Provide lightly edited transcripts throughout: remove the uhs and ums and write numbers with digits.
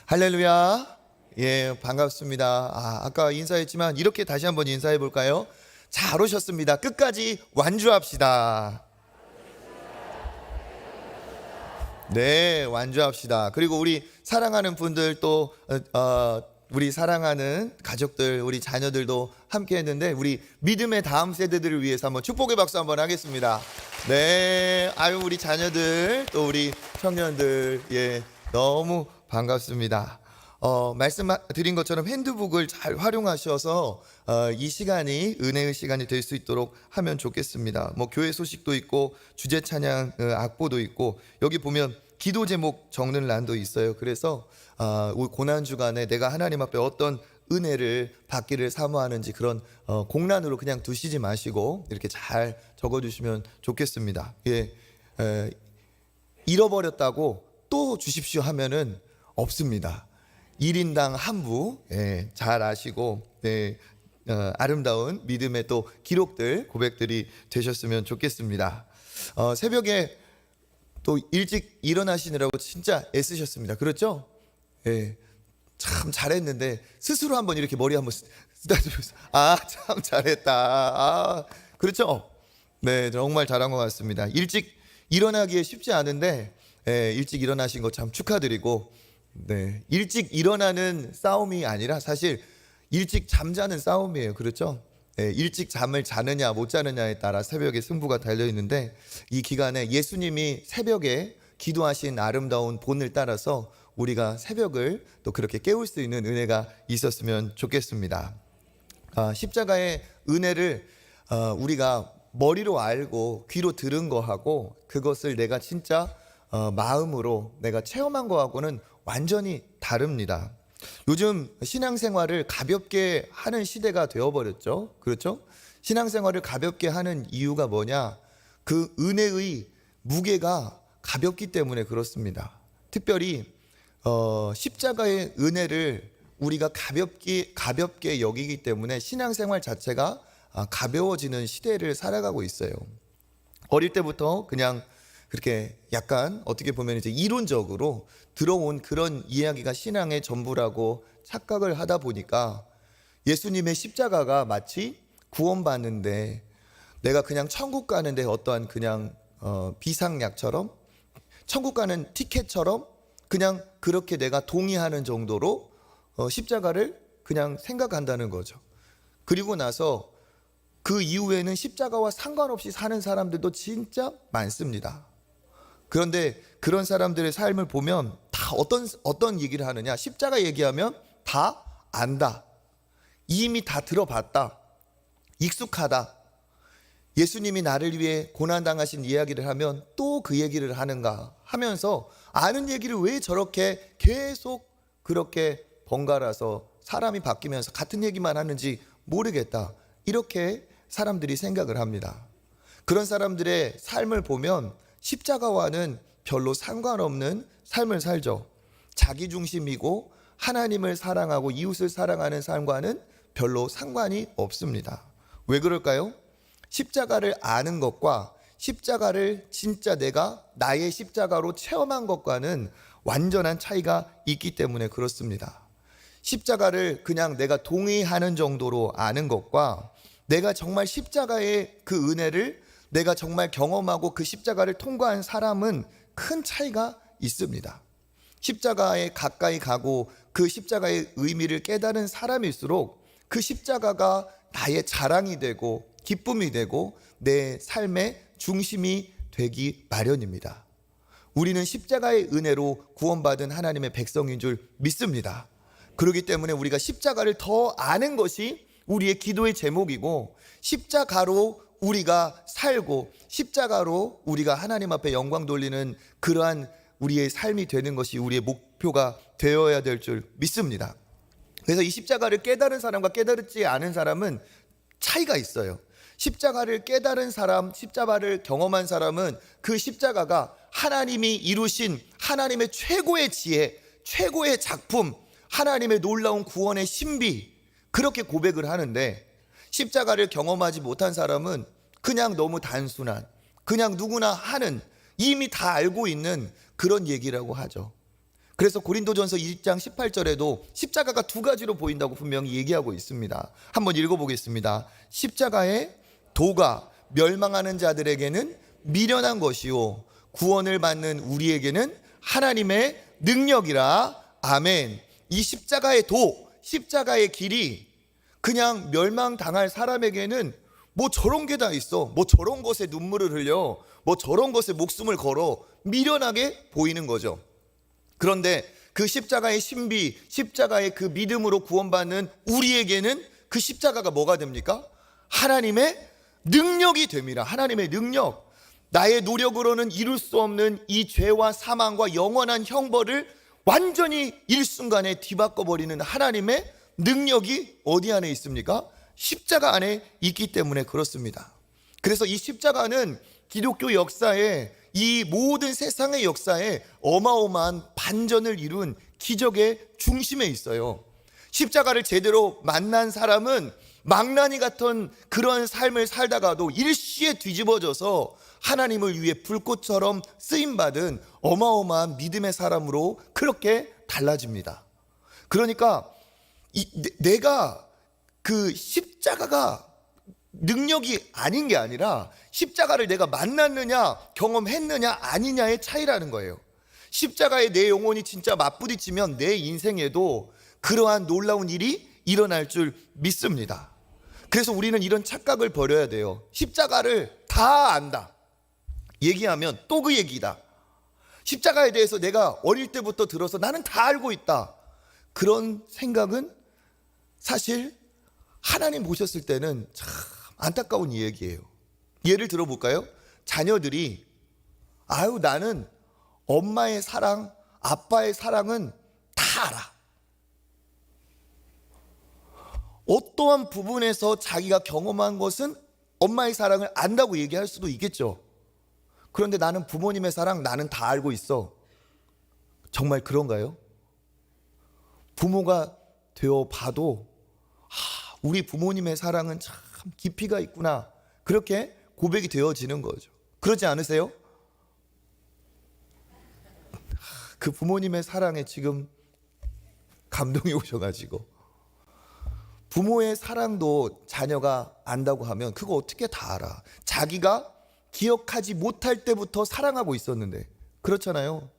할렐루야. 예, 반갑습니다. 아까 인사했지만 이렇게 다시 한번 인사해 볼까요? 잘 오셨습니다. 끝까지 완주합시다. 네, 완주합시다. 그리고 우리 사랑하는 분들 또 우리 사랑하는 가족들, 우리 자녀들도 함께 했는데 우리 믿음의 다음 세대들을 위해서 한번 축복의 박수 한번 하겠습니다. 네, 아유 우리 자녀들 또 우리 청년들, 예, 너무 반갑습니다. 말씀드린 것처럼 핸드북을 잘 활용하셔서 이 시간이 은혜의 시간이 될 수 있도록 하면 좋겠습니다. 뭐 교회 소식도 있고 주제 찬양 악보도 있고 여기 보면 기도 제목 적는 란도 있어요. 그래서 고난 주간에 내가 하나님 앞에 어떤 은혜를 받기를 사모하는지 그런 공란으로 그냥 두시지 마시고 이렇게 잘 적어주시면 좋겠습니다. 예, 잃어버렸다고 또 주십시오 하면은 없습니다. 1인당 한 부, 예, 잘 아시고, 네, 아름다운 믿음의 또 기록들, 고백들이 되셨으면 좋겠습니다. 새벽에 또 일찍 일어나시느라고 진짜 애쓰셨습니다. 그렇죠? 예, 참 잘했는데 스스로 한번 이렇게 머리 한번 쓰다듬으면서 참 잘했다. 그렇죠? 네, 정말 잘한 것 같습니다. 일찍 일어나기에 쉽지 않은데 일찍 일어나신 거 참 축하드리고, 네, 일찍 일어나는 싸움이 아니라 사실 일찍 잠자는 싸움이에요. 그렇죠? 일찍 잠을 자느냐 못 자느냐에 따라 새벽에 승부가 달려 있는데 이 기간에 예수님이 새벽에 기도하신 아름다운 본을 따라서 우리가 새벽을 또 그렇게 깨울 수 있는 은혜가 있었으면 좋겠습니다. 십자가의 은혜를 우리가 머리로 알고 귀로 들은 거하고 그것을 내가 진짜 마음으로 내가 체험한 거하고는 완전히 다릅니다. 요즘 신앙생활을 가볍게 하는 시대가 되어버렸죠. 그렇죠? 신앙생활을 가볍게 하는 이유가 뭐냐? 그 은혜의 무게가 가볍기 때문에 그렇습니다. 특별히 십자가의 은혜를 우리가 가볍게 여기기 때문에 신앙생활 자체가 가벼워지는 시대를 살아가고 있어요. 어릴 때부터 그냥 그렇게 약간 어떻게 보면 이제 이론적으로 들어온 그런 이야기가 신앙의 전부라고 착각을 하다 보니까 예수님의 십자가가 마치 구원받는데 내가 그냥 천국 가는데 어떠한 그냥 비상약처럼 천국 가는 티켓처럼 그냥 그렇게 내가 동의하는 정도로 십자가를 그냥 생각한다는 거죠. 그리고 나서 그 이후에는 십자가와 상관없이 사는 사람들도 진짜 많습니다. 그런데 그런 사람들의 삶을 보면 다 어떤 얘기를 하느냐? 십자가 얘기하면 다 안다. 이미 다 들어봤다. 익숙하다. 예수님이 나를 위해 고난당하신 이야기를 하면 또 그 얘기를 하는가 하면서 아는 얘기를 왜 저렇게 계속 그렇게 번갈아서 사람이 바뀌면서 같은 얘기만 하는지 모르겠다. 이렇게 사람들이 생각을 합니다. 그런 사람들의 삶을 보면 십자가와는 별로 상관없는 삶을 살죠. 자기중심이고 하나님을 사랑하고 이웃을 사랑하는 삶과는 별로 상관이 없습니다. 왜 그럴까요? 십자가를 아는 것과 십자가를 진짜 내가 나의 십자가로 체험한 것과는 완전한 차이가 있기 때문에 그렇습니다. 십자가를 그냥 내가 동의하는 정도로 아는 것과 내가 정말 십자가의 그 은혜를 내가 정말 경험하고 그 십자가를 통과한 사람은 큰 차이가 있습니다. 십자가에 가까이 가고 그 십자가의 의미를 깨달은 사람일수록 그 십자가가 나의 자랑이 되고 기쁨이 되고 내 삶의 중심이 되기 마련입니다. 우리는 십자가의 은혜로 구원받은 하나님의 백성인 줄 믿습니다. 그렇기 때문에 우리가 십자가를 더 아는 것이 우리의 기도의 제목이고 십자가로 우리가 살고 십자가로 우리가 하나님 앞에 영광 돌리는 그러한 우리의 삶이 되는 것이 우리의 목표가 되어야 될 줄 믿습니다. 그래서 이 십자가를 깨달은 사람과 깨달지 않은 사람은 차이가 있어요. 십자가를 깨달은 사람, 십자가를 경험한 사람은 그 십자가가 하나님이 이루신 하나님의 최고의 지혜, 최고의 작품, 하나님의 놀라운 구원의 신비, 그렇게 고백을 하는데 십자가를 경험하지 못한 사람은 그냥 너무 단순한, 그냥 누구나 하는, 이미 다 알고 있는 그런 얘기라고 하죠. 그래서 고린도전서 2장 18절에도 십자가가 두 가지로 보인다고 분명히 얘기하고 있습니다. 한번 읽어보겠습니다. 십자가의 도가 멸망하는 자들에게는 미련한 것이요 구원을 받는 우리에게는 하나님의 능력이라. 아멘. 이 십자가의 도, 십자가의 길이 그냥 멸망당할 사람에게는 뭐 저런 게 다 있어, 뭐 저런 것에 눈물을 흘려, 뭐 저런 것에 목숨을 걸어, 미련하게 보이는 거죠. 그런데 그 십자가의 신비, 십자가의 그 믿음으로 구원받는 우리에게는 그 십자가가 뭐가 됩니까? 하나님의 능력이 됩니다. 하나님의 능력. 나의 노력으로는 이룰 수 없는 이 죄와 사망과 영원한 형벌을 완전히 일순간에 뒤바꿔버리는 하나님의 능력이 어디 안에 있습니까? 십자가 안에 있기 때문에 그렇습니다. 그래서 이 십자가는 기독교 역사에, 이 모든 세상의 역사에 어마어마한 반전을 이룬 기적의 중심에 있어요. 십자가를 제대로 만난 사람은 망나니 같은 그런 삶을 살다가도 일시에 뒤집어져서 하나님을 위해 불꽃처럼 쓰임받은 어마어마한 믿음의 사람으로 그렇게 달라집니다. 그러니까 내가 그 십자가가 능력이 아닌 게 아니라 십자가를 내가 만났느냐 경험했느냐 아니냐의 차이라는 거예요. 십자가에 내 영혼이 진짜 맞부딪히면 내 인생에도 그러한 놀라운 일이 일어날 줄 믿습니다. 그래서 우리는 이런 착각을 버려야 돼요. 십자가를 다 안다 얘기하면 또 그 얘기다. 십자가에 대해서 내가 어릴 때부터 들어서 나는 다 알고 있다, 그런 생각은 사실 하나님 보셨을 때는 참 안타까운 이야기예요. 예를 들어볼까요? 자녀들이 아유 나는 엄마의 사랑, 아빠의 사랑은 다 알아. 어떠한 부분에서 자기가 경험한 것은 엄마의 사랑을 안다고 얘기할 수도 있겠죠. 그런데 나는 부모님의 사랑 나는 다 알고 있어. 정말 그런가요? 부모가 되어 봐도 우리 부모님의 사랑은 참 깊이가 있구나, 그렇게 고백이 되어지는 거죠. 그렇지 않으세요? 그 부모님의 사랑에 지금 감동이 오셔가지고, 부모의 사랑도 자녀가 안다고 하면 그거 어떻게 다 알아? 자기가 기억하지 못할 때부터 사랑하고 있었는데, 그렇잖아요.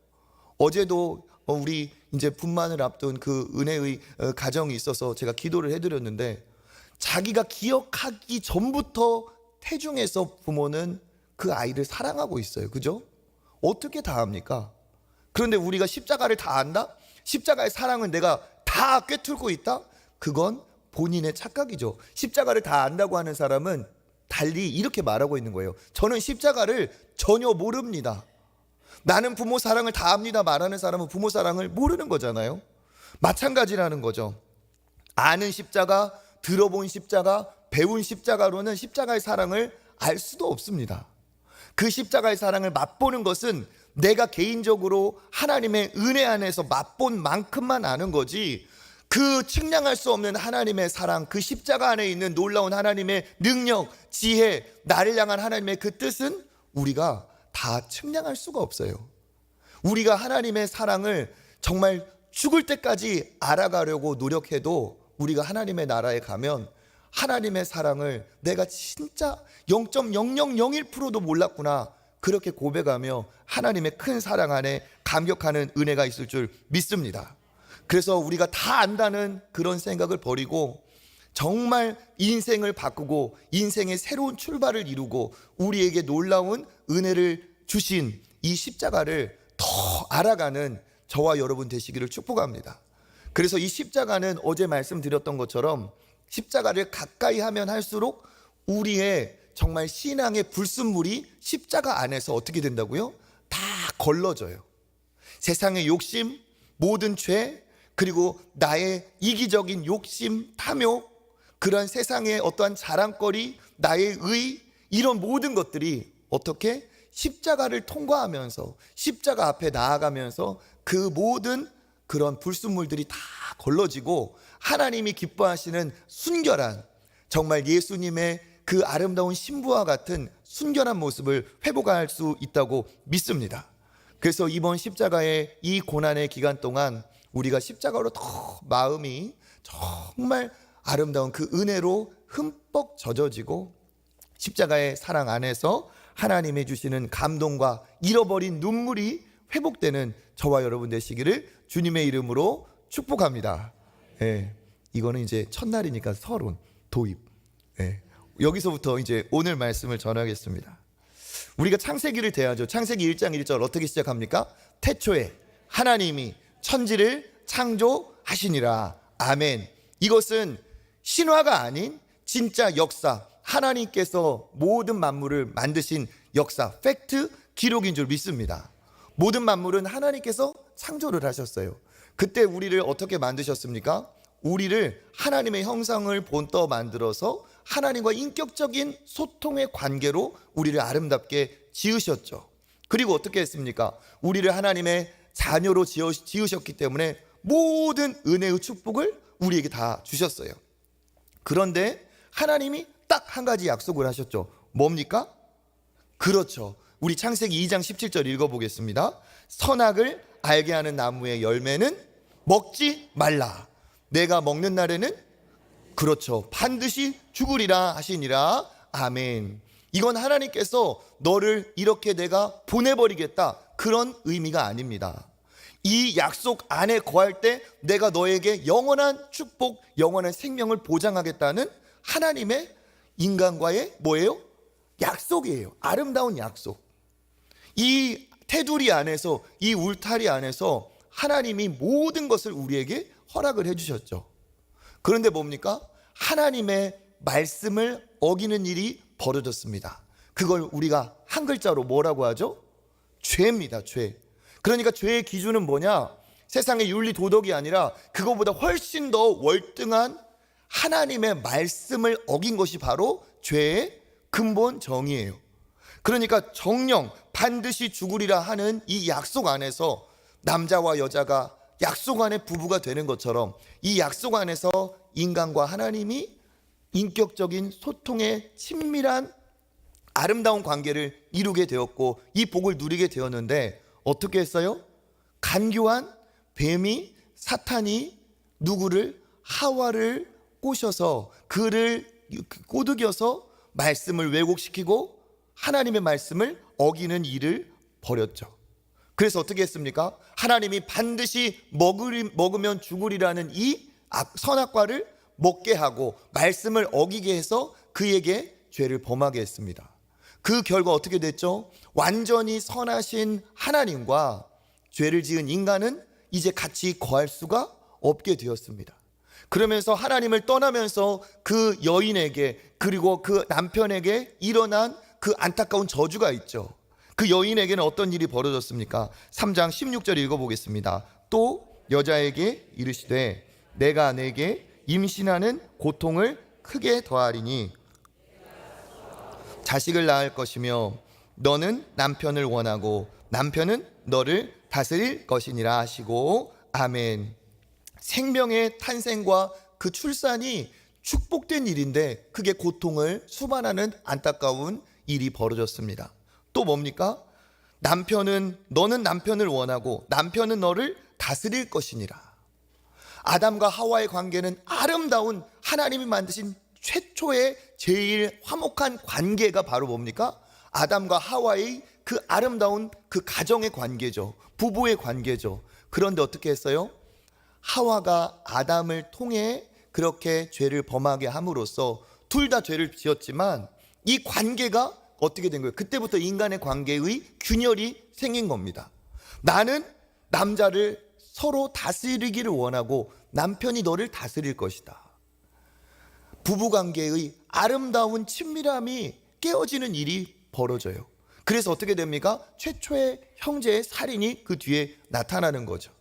어제도 우리 이제 분만을 앞둔 그 은혜의 가정이 있어서 제가 기도를 해드렸는데, 자기가 기억하기 전부터 태중에서 부모는 그 아이를 사랑하고 있어요. 그죠? 어떻게 다 합니까? 그런데 우리가 십자가를 다 안다? 십자가의 사랑은 내가 다 꿰뚫고 있다? 그건 본인의 착각이죠. 십자가를 다 안다고 하는 사람은 달리 이렇게 말하고 있는 거예요. 저는 십자가를 전혀 모릅니다. 나는 부모 사랑을 다 압니다 말하는 사람은 부모 사랑을 모르는 거잖아요. 마찬가지라는 거죠. 아는 십자가, 들어본 십자가, 배운 십자가로는 십자가의 사랑을 알 수도 없습니다. 그 십자가의 사랑을 맛보는 것은 내가 개인적으로 하나님의 은혜 안에서 맛본 만큼만 아는 거지, 그 측량할 수 없는 하나님의 사랑, 그 십자가 안에 있는 놀라운 하나님의 능력, 지혜, 나를 향한 하나님의 그 뜻은 우리가 다 측량할 수가 없어요. 우리가 하나님의 사랑을 정말 죽을 때까지 알아가려고 노력해도 우리가 하나님의 나라에 가면 하나님의 사랑을 내가 진짜 0.0001%도 몰랐구나, 그렇게 고백하며 하나님의 큰 사랑 안에 감격하는 은혜가 있을 줄 믿습니다. 그래서 우리가 다 안다는 그런 생각을 버리고 정말 인생을 바꾸고 인생의 새로운 출발을 이루고 우리에게 놀라운 은혜를 주신 이 십자가를 더 알아가는 저와 여러분 되시기를 축복합니다. 그래서 이 십자가는 어제 말씀드렸던 것처럼 십자가를 가까이 하면 할수록 우리의 정말 신앙의 불순물이 십자가 안에서 어떻게 된다고요? 다 걸러져요. 세상의 욕심, 모든 죄, 그리고 나의 이기적인 욕심, 탐욕, 그런 세상의 어떠한 자랑거리, 나의 의, 이런 모든 것들이 어떻게 십자가를 통과하면서 십자가 앞에 나아가면서 그 모든 그런 불순물들이 다 걸러지고 하나님이 기뻐하시는 순결한, 정말 예수님의 그 아름다운 신부와 같은 순결한 모습을 회복할 수 있다고 믿습니다. 그래서 이번 십자가의 이 고난의 기간 동안 우리가 십자가로 더 마음이 정말 아름다운 그 은혜로 흠뻑 젖어지고 십자가의 사랑 안에서 하나님이 주시는 감동과 잃어버린 눈물이 회복되는 저와 여러분 되시기를 주님의 이름으로 축복합니다. 예, 이거는 이제 첫날이니까 서론 도입. 예, 여기서부터 이제 오늘 말씀을 전하겠습니다. 우리가 창세기를 대하죠. 창세기 1장 1절 어떻게 시작합니까? 태초에 하나님이 천지를 창조하시니라. 아멘. 이것은 신화가 아닌 진짜 역사, 하나님께서 모든 만물을 만드신 역사, 팩트, 기록인 줄 믿습니다. 모든 만물은 하나님께서 창조를 하셨어요. 그때 우리를 어떻게 만드셨습니까? 우리를 하나님의 형상을 본떠 만들어서 하나님과 인격적인 소통의 관계로 우리를 아름답게 지으셨죠. 그리고 어떻게 했습니까? 우리를 하나님의 자녀로 지으셨기 때문에 모든 은혜의 축복을 우리에게 다 주셨어요. 그런데 하나님이 딱 한 가지 약속을 하셨죠. 뭡니까? 그렇죠. 우리 창세기 2장 17절 읽어보겠습니다. 선악을 알게 하는 나무의 열매는 먹지 말라. 내가 먹는 날에는 그렇죠. 반드시 죽으리라 하시니라. 아멘. 이건 하나님께서 너를 이렇게 내가 보내버리겠다 그런 의미가 아닙니다. 이 약속 안에 거할 때 내가 너에게 영원한 축복, 영원한 생명을 보장하겠다는 하나님의 인간과의 뭐예요? 약속이에요. 아름다운 약속. 이 테두리 안에서, 이 울타리 안에서 하나님이 모든 것을 우리에게 허락을 해주셨죠. 그런데 뭡니까? 하나님의 말씀을 어기는 일이 벌어졌습니다. 그걸 우리가 한 글자로 뭐라고 하죠? 죄입니다. 죄. 그러니까 죄의 기준은 뭐냐? 세상의 윤리 도덕이 아니라 그거보다 훨씬 더 월등한 하나님의 말씀을 어긴 것이 바로 죄의 근본 정의예요. 그러니까 정령 반드시 죽으리라 하는 이 약속 안에서 남자와 여자가 약속 안에 부부가 되는 것처럼 이 약속 안에서 인간과 하나님이 인격적인 소통의 친밀한 아름다운 관계를 이루게 되었고 이 복을 누리게 되었는데 어떻게 했어요? 간교한 뱀이 사탄이 누구를 하와를 꼬셔서 그를 꼬드겨서 말씀을 왜곡시키고 하나님의 말씀을 어기는 일을 벌였죠. 그래서 어떻게 했습니까? 하나님이 반드시 먹으면 죽으리라는 이 선악과를 먹게 하고 말씀을 어기게 해서 그에게 죄를 범하게 했습니다. 그 결과 어떻게 됐죠? 완전히 선하신 하나님과 죄를 지은 인간은 이제 같이 거할 수가 없게 되었습니다. 그러면서 하나님을 떠나면서 그 여인에게 그리고 그 남편에게 일어난 그 안타까운 저주가 있죠. 그 여인에게는 어떤 일이 벌어졌습니까? 3장 16절 읽어보겠습니다. 또 여자에게 이르시되 내가 내게 임신하는 고통을 크게 더하리니 자식을 낳을 것이며 너는 남편을 원하고 남편은 너를 다스릴 것이니라 하시고 아멘. 생명의 탄생과 그 출산이 축복된 일인데 그게 고통을 수반하는 안타까운 일이 벌어졌습니다. 또 뭡니까? 너는 남편을 원하고 남편은 너를 다스릴 것이니라. 아담과 하와의 관계는 아름다운 하나님이 만드신 최초의 제일 화목한 관계가 바로 뭡니까? 아담과 하와의 그 아름다운 그 가정의 관계죠. 부부의 관계죠. 그런데 어떻게 했어요? 하와가 아담을 통해 그렇게 죄를 범하게 함으로써 둘 다 죄를 지었지만 이 관계가 어떻게 된 거예요? 그때부터 인간의 관계의 균열이 생긴 겁니다. 나는 남자를 서로 다스리기를 원하고 남편이 너를 다스릴 것이다. 부부관계의 아름다운 친밀함이 깨어지는 일이 벌어져요. 그래서 어떻게 됩니까? 최초의 형제의 살인이 그 뒤에 나타나는 거죠.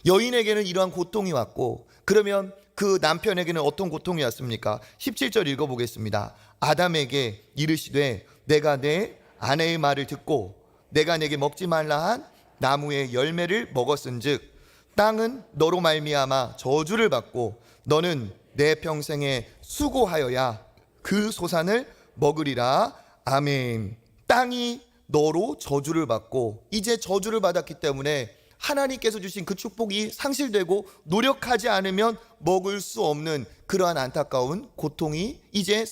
여인에게는 이러한 고통이 왔고 그러면 그 남편에게는 어떤 고통이 왔습니까? 17절 읽어보겠습니다. 아담에게 이르시되 내가 내 아내의 말을 듣고 내가 내게 먹지 말라 한 나무의 열매를 먹었은즉 땅은 너로 말미암아 저주를 받고 너는 내 평생에 수고하여야 그 소산을 먹으리라. 아멘. 땅이 너로 저주를 받고 이제 저주를 받았기 때문에 하나님께서 주신 그 축복이 상실되고 노력하지 않으면 먹을 수 없는 그러한 안타까운 고통이 이제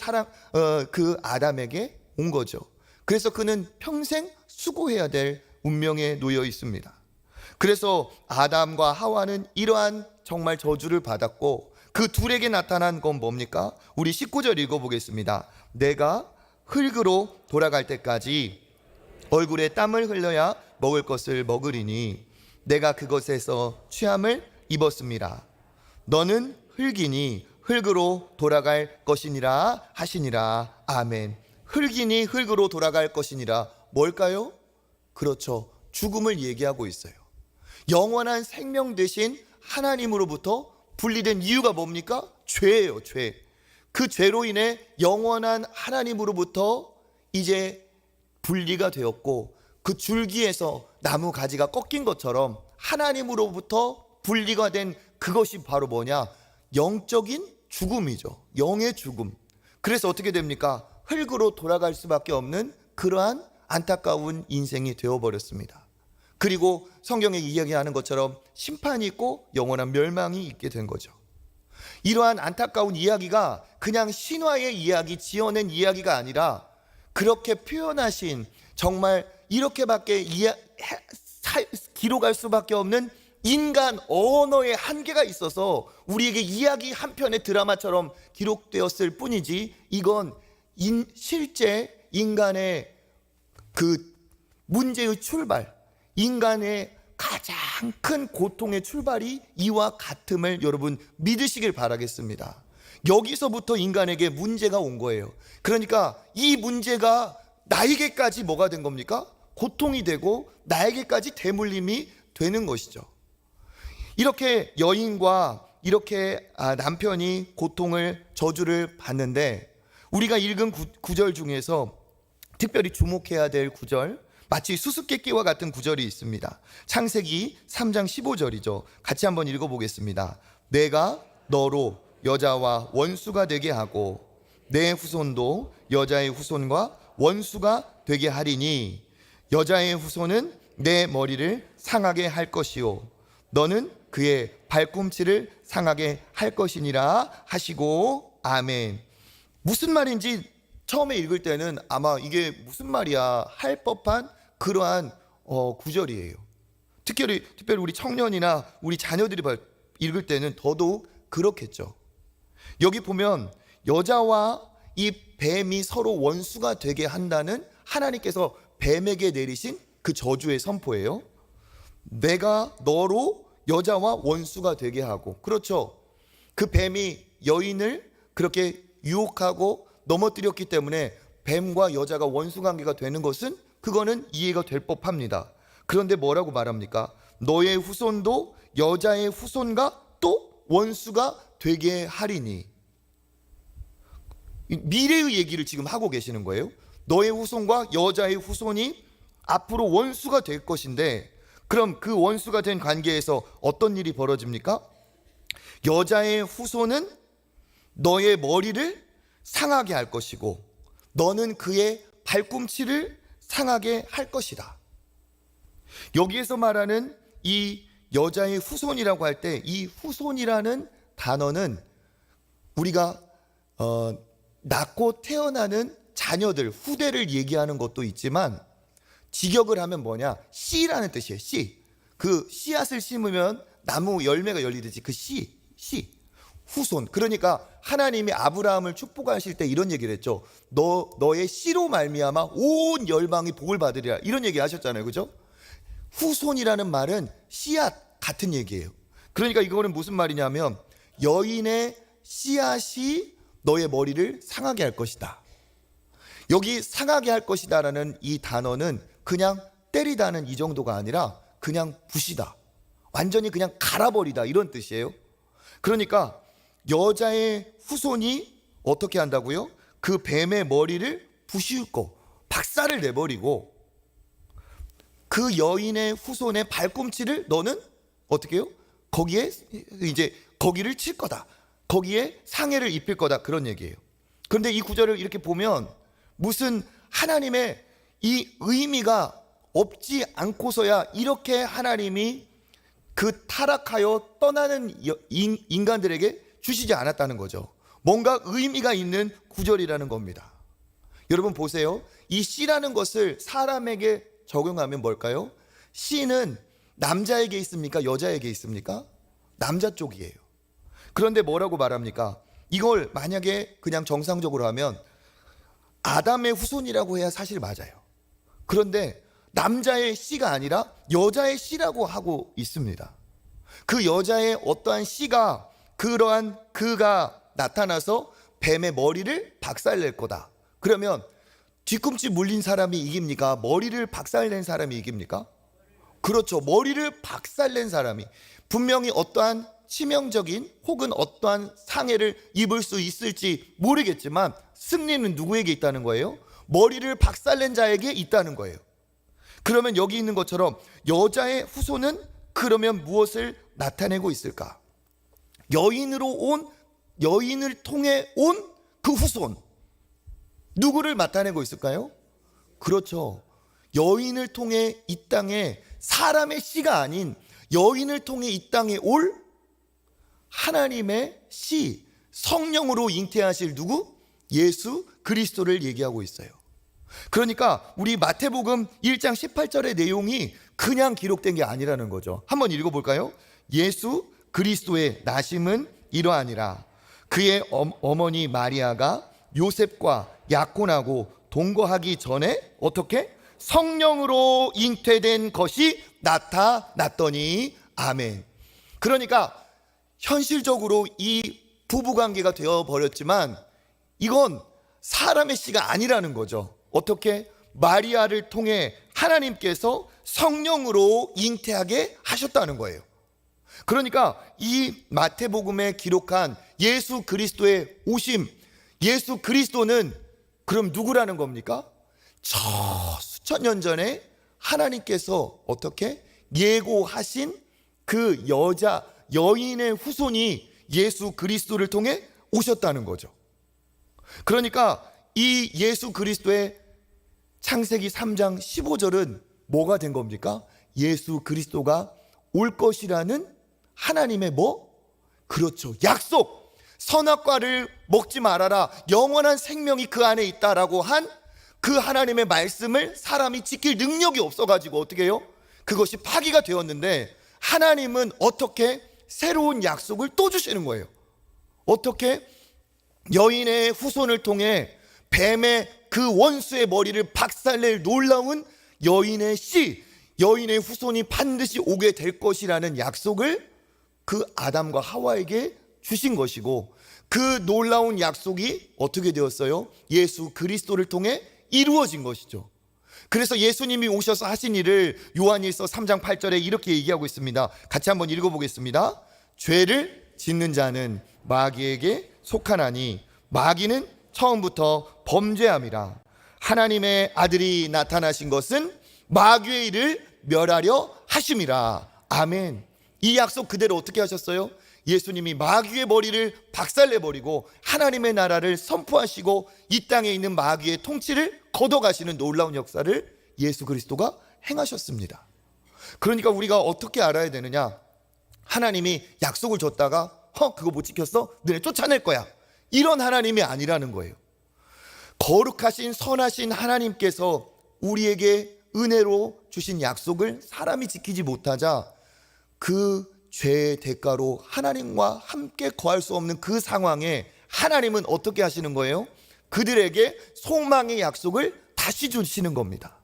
그 아담에게 온 거죠. 그래서 그는 평생 수고해야 될 운명에 놓여 있습니다. 그래서 아담과 하와는 이러한 정말 저주를 받았고 그 둘에게 나타난 건 뭡니까? 우리 19절 읽어보겠습니다. 내가 흙으로 돌아갈 때까지 얼굴에 땀을 흘려야 먹을 것을 먹으리니 내가 그것에서 취함을 입었습니다. 너는 흙이니 흙으로 돌아갈 것이니라 하시니라. 아멘. 흙이니 흙으로 돌아갈 것이니라. 뭘까요? 그렇죠. 죽음을 얘기하고 있어요. 영원한 생명 대신 하나님으로부터 분리된 이유가 뭡니까? 죄예요, 죄. 그 죄로 인해 영원한 하나님으로부터 이제 분리가 되었고 그 줄기에서 나무 가지가 꺾인 것처럼 하나님으로부터 분리가 된 그것이 바로 뭐냐? 영적인 죽음이죠. 영의 죽음. 그래서 어떻게 됩니까? 흙으로 돌아갈 수밖에 없는 그러한 안타까운 인생이 되어버렸습니다. 그리고 성경에 이야기하는 것처럼 심판이 있고 영원한 멸망이 있게 된 거죠. 이러한 안타까운 이야기가 그냥 신화의 이야기, 지어낸 이야기가 아니라 그렇게 표현하신 정말 이렇게밖에 기록할 수밖에 없는 인간 언어의 한계가 있어서 우리에게 이야기 한 편의 드라마처럼 기록되었을 뿐이지 이건 실제 인간의 그 문제의 출발, 인간의 가장 큰 고통의 출발이 이와 같음을 여러분 믿으시길 바라겠습니다. 여기서부터 인간에게 문제가 온 거예요. 그러니까 이 문제가 나에게까지 뭐가 된 겁니까? 고통이 되고 나에게까지 대물림이 되는 것이죠. 이렇게 여인과 이렇게 남편이 고통을 저주를 받는데 우리가 읽은 구절 중에서 특별히 주목해야 될 구절, 마치 수수께끼와 같은 구절이 있습니다. 창세기 3장 15절이죠. 같이 한번 읽어보겠습니다. 내가 너로 여자와 원수가 되게 하고 내 후손도 여자의 후손과 원수가 되게 하리니 여자의 후손은 내 머리를 상하게 할 것이요 너는 그의 발꿈치를 상하게 할 것이니라 하시고 아멘. 무슨 말인지 처음에 읽을 때는 아마 이게 무슨 말이야 할 법한 그러한 구절이에요. 특별히 우리 청년이나 우리 자녀들이 읽을 때는 더더욱 그렇겠죠. 여기 보면 여자와 이 뱀이 서로 원수가 되게 한다는 하나님께서 뱀에게 내리신 그 저주의 선포예요. 내가 너로 여자와 원수가 되게 하고, 그렇죠. 그 뱀이 여인을 그렇게 유혹하고 넘어뜨렸기 때문에 뱀과 여자가 원수 관계가 되는 것은 그거는 이해가 될 법합니다. 그런데 뭐라고 말합니까? 너의 후손도 여자의 후손과 또 원수가 되게 하리니. 미래의 얘기를 지금 하고 계시는 거예요. 너의 후손과 여자의 후손이 앞으로 원수가 될 것인데, 그럼 그 원수가 된 관계에서 어떤 일이 벌어집니까? 여자의 후손은 너의 머리를 상하게 할 것이고 너는 그의 발꿈치를 상하게 할 것이다. 여기에서 말하는 이 여자의 후손이라고 할 때 이 후손이라는 단어는 우리가 낳고 태어나는 자녀들, 후대를 얘기하는 것도 있지만 직역을 하면 뭐냐? 씨라는 뜻이에요. 씨. 그 씨앗을 심으면 나무 열매가 열리듯이 그 씨. 후손. 그러니까 하나님이 아브라함을 축복하실 때 이런 얘기를 했죠. 너의 씨로 말미암아 온 열방이 복을 받으리라. 이런 얘기 하셨잖아요. 그죠? 후손이라는 말은 씨앗 같은 얘기예요. 그러니까 이거는 무슨 말이냐면 여인의 씨앗이 너의 머리를 상하게 할 것이다. 여기 상하게 할 것이다 라는 이 단어는 그냥 때리다는 이 정도가 아니라 그냥 부시다, 완전히 그냥 갈아버리다, 이런 뜻이에요. 그러니까 여자의 후손이 어떻게 한다고요? 그 뱀의 머리를 부시고 박살을 내버리고 그 여인의 후손의 발꿈치를 너는 어떻게 해요? 거기에 이제 거기를 칠 거다, 거기에 상해를 입힐 거다, 그런 얘기예요. 그런데 이 구절을 이렇게 보면 무슨 하나님의 이 의미가 없지 않고서야 이렇게 하나님이 그 타락하여 떠나는 인간들에게 주시지 않았다는 거죠. 뭔가 의미가 있는 구절이라는 겁니다. 여러분 보세요. 이 씨라는 것을 사람에게 적용하면 뭘까요? 씨는 남자에게 있습니까? 여자에게 있습니까? 남자 쪽이에요. 그런데 뭐라고 말합니까? 이걸 만약에 그냥 정상적으로 하면 아담의 후손이라고 해야 사실 맞아요. 그런데 남자의 씨가 아니라 여자의 씨라고 하고 있습니다. 그 여자의 어떠한 씨가 그러한 그가 나타나서 뱀의 머리를 박살낼 거다. 그러면 뒤꿈치 물린 사람이 이깁니까? 머리를 박살낸 사람이 이깁니까? 그렇죠. 머리를 박살낸 사람이 분명히 어떠한 치명적인 혹은 어떠한 상해를 입을 수 있을지 모르겠지만 승리는 누구에게 있다는 거예요? 머리를 박살낸 자에게 있다는 거예요. 그러면 여기 있는 것처럼 여자의 후손은 그러면 무엇을 나타내고 있을까? 여인을 통해 온 그 후손, 누구를 나타내고 있을까요? 그렇죠. 여인을 통해 이 땅에 사람의 씨가 아닌 여인을 통해 이 땅에 올 하나님의 씨, 성령으로 잉태하실 누구? 예수 그리스도를 얘기하고 있어요. 그러니까 우리 마태복음 1장 18절의 내용이 그냥 기록된 게 아니라는 거죠. 한번 읽어볼까요? 예수 그리스도의 나심은 이러하니라. 그의 어머니 마리아가 요셉과 약혼하고 동거하기 전에 어떻게? 성령으로 잉태된 것이 나타났더니 아멘. 그러니까 현실적으로 이 부부관계가 되어버렸지만 이건 사람의 씨가 아니라는 거죠. 어떻게? 마리아를 통해 하나님께서 성령으로 잉태하게 하셨다는 거예요. 그러니까 이 마태복음에 기록한 예수 그리스도의 오심, 예수 그리스도는 그럼 누구라는 겁니까? 저 수천 년 전에 하나님께서 어떻게 예고하신 그 여인의 후손이 예수 그리스도를 통해 오셨다는 거죠. 그러니까 이 예수 그리스도의 창세기 3장 15절은 뭐가 된 겁니까? 예수 그리스도가 올 것이라는 하나님의 뭐? 그렇죠. 약속. 선악과를 먹지 말아라. 영원한 생명이 그 안에 있다라고 한 그 하나님의 말씀을 사람이 지킬 능력이 없어가지고 어떻게 해요? 그것이 파기가 되었는데 하나님은 어떻게 새로운 약속을 또 주시는 거예요. 어떻게? 여인의 후손을 통해 뱀의 그 원수의 머리를 박살낼 놀라운 여인의 씨, 여인의 후손이 반드시 오게 될 것이라는 약속을 그 아담과 하와에게 주신 것이고, 그 놀라운 약속이 어떻게 되었어요? 예수 그리스도를 통해 이루어진 것이죠. 그래서 예수님이 오셔서 하신 일을 요한일서 3장 8절에 이렇게 얘기하고 있습니다. 같이 한번 읽어보겠습니다. 죄를 짓는 자는 마귀에게 속하나니 마귀는 처음부터 범죄함이라. 하나님의 아들이 나타나신 것은 마귀의 일을 멸하려 하심이라. 아멘. 이 약속 그대로 어떻게 하셨어요? 예수님이 마귀의 머리를 박살내버리고 하나님의 나라를 선포하시고 이 땅에 있는 마귀의 통치를 걷어가시는 놀라운 역사를 예수 그리스도가 행하셨습니다. 그러니까 우리가 어떻게 알아야 되느냐? 하나님이 약속을 줬다가 그거 못 지켰어? 너네 쫓아낼 거야. 이런 하나님이 아니라는 거예요. 거룩하신 선하신 하나님께서 우리에게 은혜로 주신 약속을 사람이 지키지 못하자 그 죄의 대가로 하나님과 함께 거할 수 없는 그 상황에 하나님은 어떻게 하시는 거예요? 그들에게 소망의 약속을 다시 주시는 겁니다.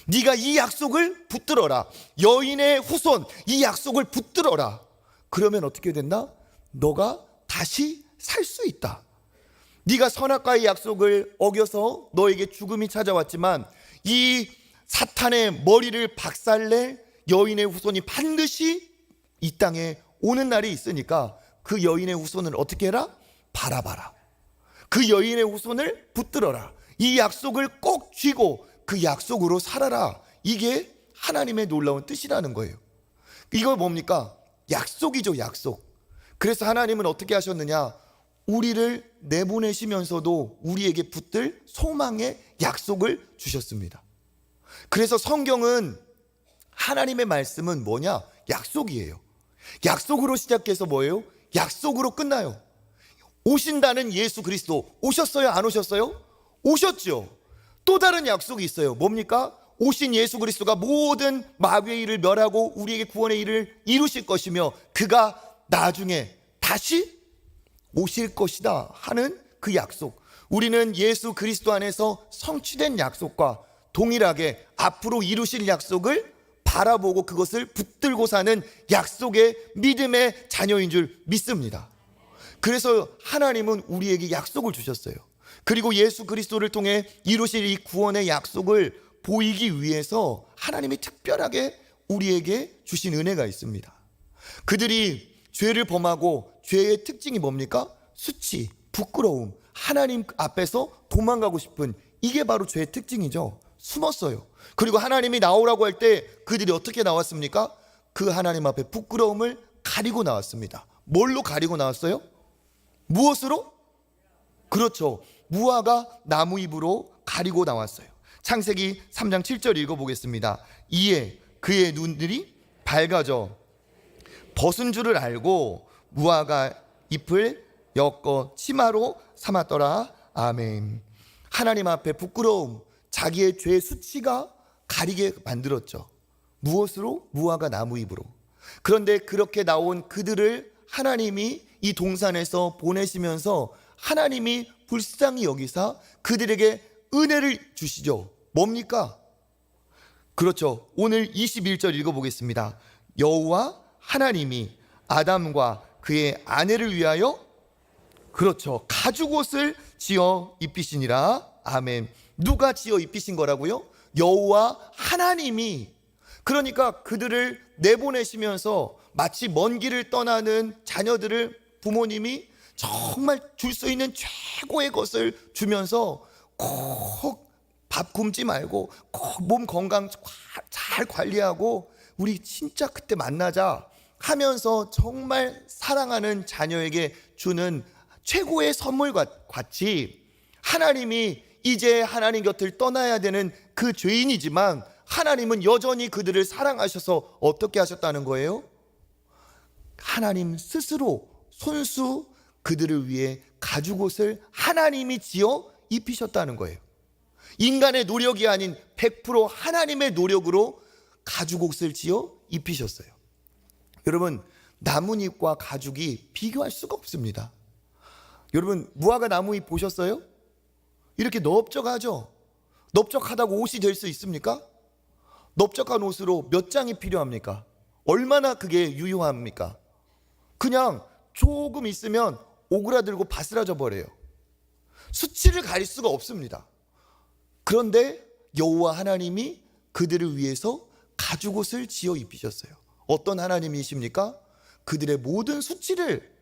네가 이 약속을 붙들어라. 여인의 후손 이 약속을 붙들어라. 그러면 어떻게 된다? 너가 다시 살 수 있다. 네가 선악과의 약속을 어겨서 너에게 죽음이 찾아왔지만 이 사탄의 머리를 박살낼 여인의 후손이 반드시 이 땅에 오는 날이 있으니까 그 여인의 후손을 어떻게 해라? 바라봐라. 그 여인의 후손을 붙들어라. 이 약속을 꼭 쥐고 그 약속으로 살아라. 이게 하나님의 놀라운 뜻이라는 거예요. 이거 뭡니까? 약속이죠, 약속. 그래서 하나님은 어떻게 하셨느냐? 우리를 내보내시면서도 우리에게 붙들 소망의 약속을 주셨습니다. 그래서 성경은, 하나님의 말씀은 뭐냐? 약속이에요. 약속으로 시작해서 뭐예요? 약속으로 끝나요. 오신다는 예수 그리스도 오셨어요? 안 오셨어요? 오셨죠. 또 다른 약속이 있어요. 뭡니까? 오신 예수 그리스도가 모든 마귀의 일을 멸하고 우리에게 구원의 일을 이루실 것이며 그가 나중에 다시 오실 것이다 하는 그 약속. 우리는 예수 그리스도 안에서 성취된 약속과 동일하게 앞으로 이루실 약속을 바라보고 그것을 붙들고 사는 약속의 믿음의 자녀인 줄 믿습니다. 그래서 하나님은 우리에게 약속을 주셨어요. 그리고 예수 그리스도를 통해 이루실 이 구원의 약속을 보이기 위해서 하나님이 특별하게 우리에게 주신 은혜가 있습니다. 그들이 죄를 범하고 죄의 특징이 뭡니까? 수치, 부끄러움, 하나님 앞에서 도망가고 싶은, 이게 바로 죄의 특징이죠. 숨었어요. 그리고 하나님이 나오라고 할 때 그들이 어떻게 나왔습니까? 그 하나님 앞에 부끄러움을 가리고 나왔습니다. 뭘로 가리고 나왔어요? 무엇으로? 그렇죠. 무화과 나무 잎으로 가리고 나왔어요. 창세기 3장 7절 읽어보겠습니다. 이에 그의 눈들이 밝아져 벗은 줄을 알고 무화과 잎을 엮어 치마로 삼았더라. 아멘. 하나님 앞에 부끄러움, 자기의 죄의 수치가 가리게 만들었죠. 무엇으로? 무화과 나무 잎으로. 그런데 그렇게 나온 그들을 하나님이 이 동산에서 보내시면서 하나님이 불쌍히 여기사 그들에게 은혜를 주시죠. 뭡니까? 그렇죠. 오늘 21절 읽어보겠습니다. 여호와 하나님이 아담과 그의 아내를 위하여, 그렇죠, 가죽옷을 지어 입히시니라. 아멘. 누가 지어 입히신 거라고요? 여호와 하나님이. 그러니까 그들을 내보내시면서 마치 먼 길을 떠나는 자녀들을 부모님이 정말 줄 수 있는 최고의 것을 주면서 꼭 밥 굶지 말고 꼭 몸 건강 잘 관리하고 우리 진짜 그때 만나자 하면서 정말 사랑하는 자녀에게 주는 최고의 선물과 같이, 하나님이 이제 하나님 곁을 떠나야 되는 그 죄인이지만 하나님은 여전히 그들을 사랑하셔서 어떻게 하셨다는 거예요? 하나님 스스로 손수 그들을 위해 가죽옷을 하나님이 지어 입히셨다는 거예요. 인간의 노력이 아닌 100% 하나님의 노력으로 가죽옷을 지어 입히셨어요. 여러분, 나뭇잎과 가죽이 비교할 수가 없습니다. 여러분, 무화과 나무잎 보셨어요? 이렇게 넓적하죠? 넓적하다고 옷이 될 수 있습니까? 넓적한 옷으로 몇 장이 필요합니까? 얼마나 그게 유효합니까? 그냥 조금 있으면 오그라들고 바스라져 버려요. 수치를 가릴 수가 없습니다. 그런데 여호와 하나님이 그들을 위해서 가죽옷을 지어 입히셨어요. 어떤 하나님이십니까? 그들의 모든 수치를,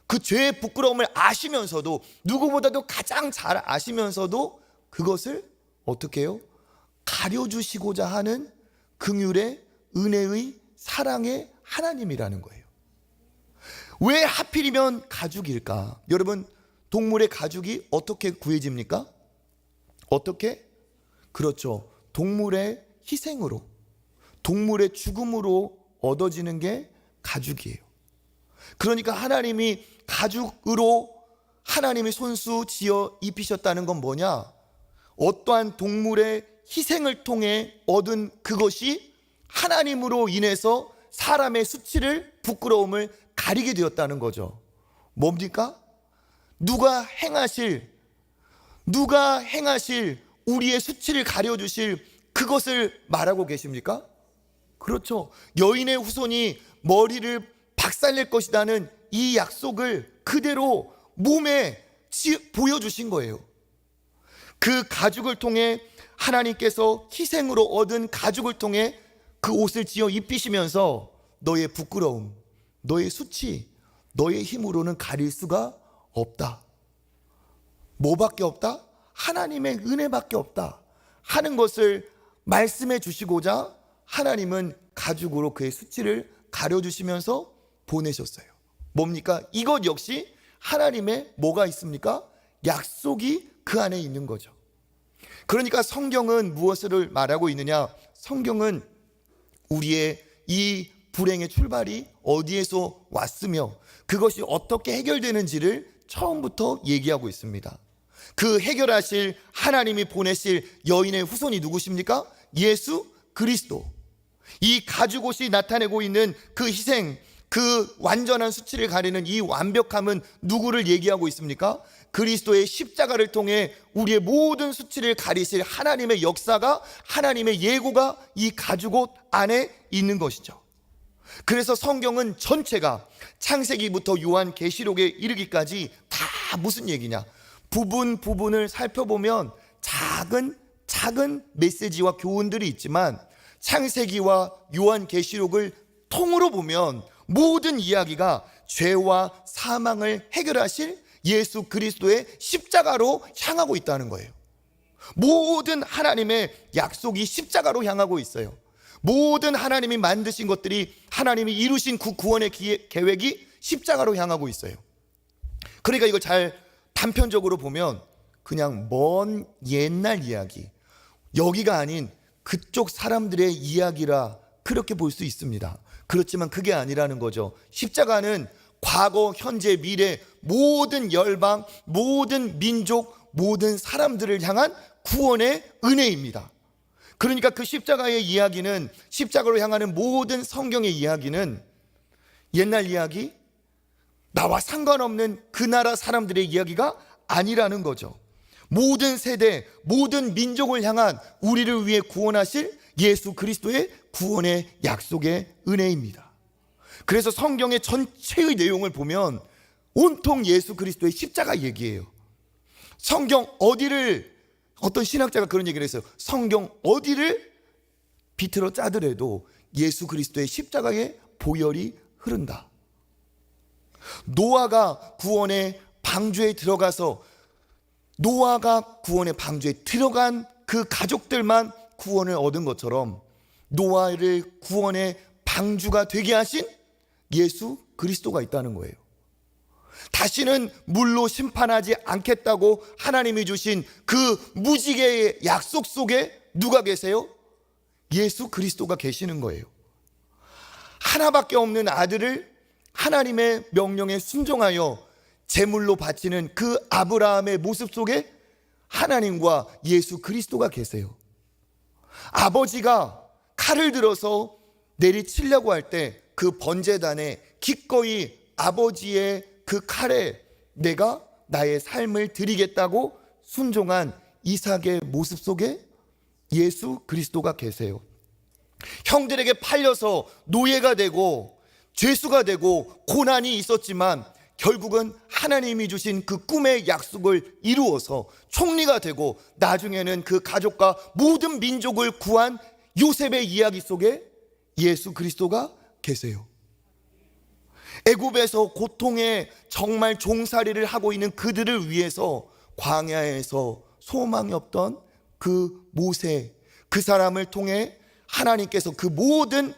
그 죄의 부끄러움을 아시면서도, 누구보다도 가장 잘 아시면서도 그것을 어떻게 해요? 가려주시고자 하는 긍휼의, 은혜의, 사랑의 하나님이라는 거예요. 왜 하필이면 가죽일까? 여러분, 동물의 가죽이 어떻게 구해집니까? 어떻게? 그렇죠. 동물의 희생으로, 동물의 죽음으로 얻어지는 게 가죽이에요. 그러니까 하나님이 가죽으로 하나님의 손수 지어 입히셨다는 건 뭐냐? 어떠한 동물의 희생을 통해 얻은 그것이 하나님으로 인해서 사람의 수치를, 부끄러움을 가리게 되었다는 거죠. 뭡니까? 누가 행하실 우리의 수치를 가려주실 그것을 말하고 계십니까? 그렇죠. 여인의 후손이 머리를 박살낼 것이라는 이 약속을 그대로 몸에 보여주신 거예요. 그 가죽을 통해 하나님께서 희생으로 얻은 가죽을 통해 그 옷을 지어 입히시면서 너의 부끄러움, 너의 수치, 너의 힘으로는 가릴 수가 없다. 뭐밖에 없다? 하나님의 은혜밖에 없다 하는 것을 말씀해 주시고자 하나님은 가죽으로 그의 수치를 가려주시면서 보내셨어요. 뭡니까? 이것 역시 하나님의 뭐가 있습니까? 약속이 그 안에 있는 거죠. 그러니까 성경은 무엇을 말하고 있느냐? 성경은 우리의 이 불행의 출발이 어디에서 왔으며 그것이 어떻게 해결되는지를 처음부터 얘기하고 있습니다. 그 해결하실 하나님이 보내실 여인의 후손이 누구십니까? 예수 그리스도. 이 가죽옷이 나타내고 있는 그 희생, 그 완전한 수치를 가리는 이 완벽함은 누구를 얘기하고 있습니까? 그리스도의 십자가를 통해 우리의 모든 수치를 가리실 하나님의 역사가, 하나님의 예고가 이 가죽옷 안에 있는 것이죠. 그래서 성경은 전체가 창세기부터 요한계시록에 이르기까지 다 무슨 얘기냐? 부분을 살펴보면 작은 메시지와 교훈들이 있지만 창세기와 요한계시록을 통으로 보면 모든 이야기가 죄와 사망을 해결하실 예수 그리스도의 십자가로 향하고 있다는 거예요. 모든 하나님의 약속이 십자가로 향하고 있어요. 모든 하나님이 만드신 것들이, 하나님이 이루신 그 구원의 계획이 십자가로 향하고 있어요. 그러니까 이걸 잘 단편적으로 보면 그냥 먼 옛날 이야기, 여기가 아닌 그쪽 사람들의 이야기라 그렇게 볼 수 있습니다. 그렇지만 그게 아니라는 거죠. 십자가는 과거, 현재, 미래 모든 열방, 모든 민족, 모든 사람들을 향한 구원의 은혜입니다. 그러니까 그 십자가의 이야기는, 십자가로 향하는 모든 성경의 이야기는 옛날 이야기, 나와 상관없는 그 나라 사람들의 이야기가 아니라는 거죠. 모든 세대, 모든 민족을 향한 우리를 위해 구원하실 예수 그리스도의 구원의 약속의 은혜입니다. 그래서 성경의 전체의 내용을 보면 온통 예수 그리스도의 십자가 얘기예요. 성경 어디를, 어떤 신학자가 그런 얘기를 했어요. 성경 어디를 비틀어 짜더라도 예수 그리스도의 십자가의 보혈이 흐른다. 노아가 구원의 방주에 들어가서, 노아가 구원의 방주에 들어간 그 가족들만 구원을 얻은 것처럼 노아를 구원의 방주가 되게 하신 예수 그리스도가 있다는 거예요. 다시는 물로 심판하지 않겠다고 하나님이 주신 그 무지개의 약속 속에 누가 계세요? 예수 그리스도가 계시는 거예요. 하나밖에 없는 아들을 하나님의 명령에 순종하여 제물로 바치는 그 아브라함의 모습 속에 하나님과 예수 그리스도가 계세요. 아버지가 칼을 들어서 내리치려고 할 때 그 번제단에 기꺼이 아버지의 그 칼에 내가 나의 삶을 드리겠다고 순종한 이삭의 모습 속에 예수 그리스도가 계세요. 형들에게 팔려서 노예가 되고 죄수가 되고 고난이 있었지만 결국은 하나님이 주신 그 꿈의 약속을 이루어서 총리가 되고 나중에는 그 가족과 모든 민족을 구한 요셉의 이야기 속에 예수 그리스도가 계세요. 애굽에서 고통에 정말 종살이를 하고 있는 그들을 위해서 광야에서 소망이 없던 그 모세, 그 사람을 통해 하나님께서 그 모든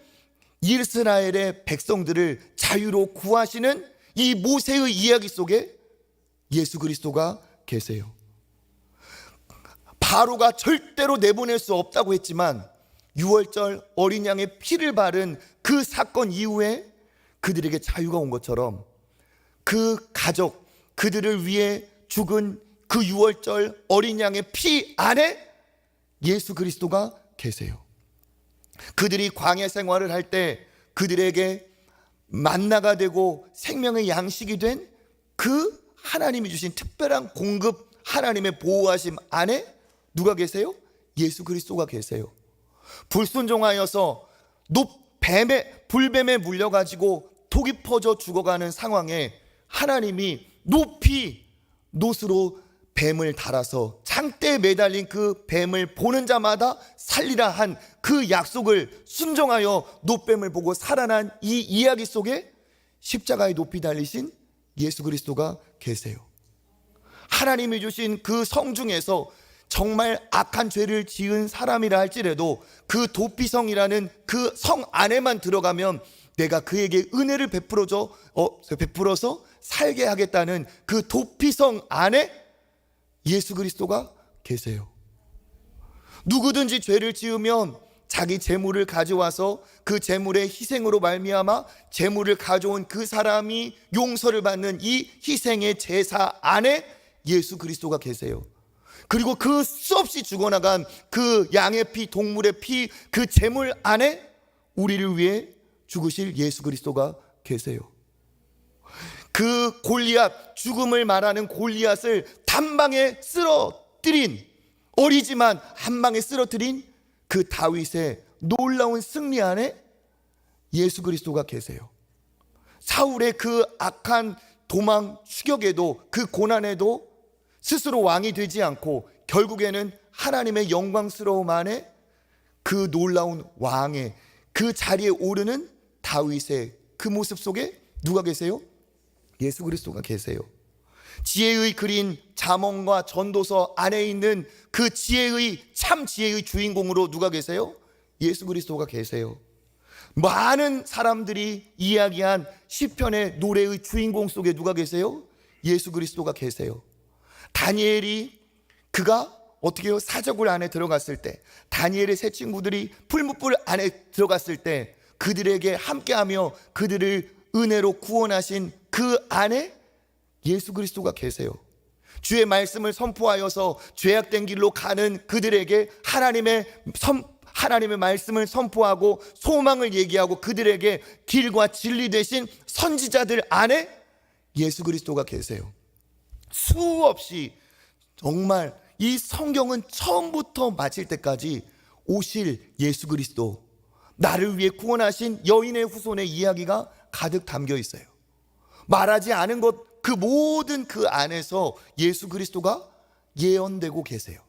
이스라엘의 백성들을 자유로 구하시는 이 모세의 이야기 속에 예수 그리스도가 계세요. 바로가 절대로 내보낼 수 없다고 했지만 6월절 어린 양의 피를 바른 그 사건 이후에 그들에게 자유가 온 것처럼 그 가족, 그들을 위해 죽은 그 6월절 어린 양의 피 안에 예수 그리스도가 계세요. 그들이 광야 생활을 할 때 그들에게 만나가 되고 생명의 양식이 된 그 하나님이 주신 특별한 공급, 하나님의 보호하심 안에 누가 계세요? 예수 그리스도가 계세요. 불순종하여서 불뱀에 물려가지고 독이 퍼져 죽어가는 상황에 하나님이 높이 놋으로 뱀을 달아서 창대에 매달린 그 뱀을 보는 자마다 살리라 한 그 약속을 순종하여 놋뱀을 보고 살아난 이 이야기 속에 십자가에 높이 달리신 예수 그리스도가 계세요. 하나님이 주신 그 성 중에서 정말 악한 죄를 지은 사람이라 할지라도 그 도피성이라는 그 성 안에만 들어가면 내가 그에게 은혜를 베풀어서 살게 하겠다는 그 도피성 안에 예수 그리스도가 계세요. 누구든지 죄를 지으면 자기 재물을 가져와서 그 재물의 희생으로 말미암아 재물을 가져온 그 사람이 용서를 받는 이 희생의 제사 안에 예수 그리스도가 계세요. 그리고 그 수없이 죽어나간 그 양의 피, 동물의 피, 그 재물 안에 우리를 위해 죽으실 예수 그리스도가 계세요. 그 골리앗, 죽음을 말하는 골리앗을 단방에 쓰러뜨린, 어리지만 한 방에 쓰러뜨린 그 다윗의 놀라운 승리 안에 예수 그리스도가 계세요. 사울의 그 악한 도망 추격에도, 그 고난에도 스스로 왕이 되지 않고 결국에는 하나님의 영광스러움 안에 그 놀라운 왕의 그 자리에 오르는 다윗의 그 모습 속에 누가 계세요? 예수 그리스도가 계세요. 지혜의 그린 잠언과 전도서 안에 있는 그 지혜의, 참 지혜의 주인공으로 누가 계세요? 예수 그리스도가 계세요. 많은 사람들이 이야기한 시편의 노래의 주인공 속에 누가 계세요? 예수 그리스도가 계세요. 다니엘이, 그가 어떻게 해요? 사저굴 안에 들어갔을 때, 다니엘의 세 친구들이 풀무불 안에 들어갔을 때 그들에게 함께하며 그들을 은혜로 구원하신 그 안에 예수 그리스도가 계세요. 주의 말씀을 선포하여서 죄악된 길로 가는 그들에게 하나님의 말씀을 선포하고 소망을 얘기하고 그들에게 길과 진리 되신 선지자들 안에 예수 그리스도가 계세요. 수없이, 정말 이 성경은 처음부터 마칠 때까지 오실 예수 그리스도, 나를 위해 구원하신 여인의 후손의 이야기가 가득 담겨 있어요. 말하지 않은 것, 그 모든 그 안에서 예수 그리스도가 예언되고 계세요.